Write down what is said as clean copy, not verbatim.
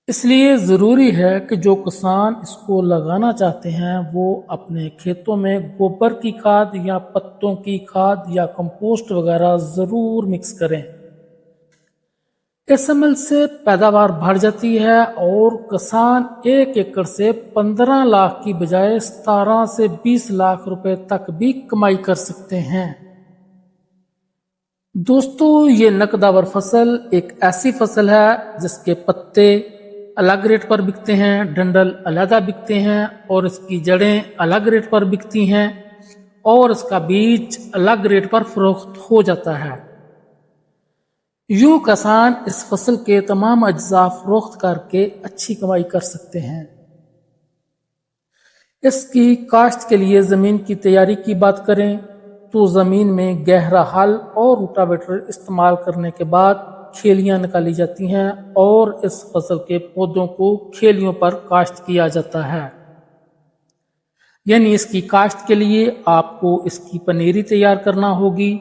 اس لیے ضروری ہے کہ جو کسان اس کو لگانا چاہتے ہیں وہ اپنے کھیتوں میں گوبر کی کھاد یا پتوں کی کھاد یا کمپوسٹ وغیرہ ضرور مکس کریں۔ اس عمل سے پیداوار بڑھ جاتی ہے اور کسان 1 ایکڑ سے 15 لاکھ کی بجائے 17 سے 20 لاکھ روپے تک بھی کمائی کر سکتے ہیں۔ دوستو، یہ نقدآور فصل ایک ایسی فصل ہے جس کے پتے الگ ریٹ پر بکتے ہیں، ڈنڈل علیحدہ بکتے ہیں اور اس کی جڑیں الگ ریٹ پر بکتی ہیں اور اس کا بیج الگ ریٹ پر فروخت ہو جاتا ہے۔ یوں کسان اس فصل کے تمام اجزاء فروخت کر کے اچھی کمائی کر سکتے ہیں۔ اس کی کاشت کے لیے زمین کی تیاری کی بات کریں تو زمین میں گہرا ہل اور روٹاویٹر استعمال کرنے کے بعد کھیلیاں نکالی جاتی ہیں اور اس فصل کے پودوں کو کھیلیوں پر کاشت کیا جاتا ہے۔ یعنی اس کی کاشت کے لیے آپ کو اس کی پنیری تیار کرنا ہوگی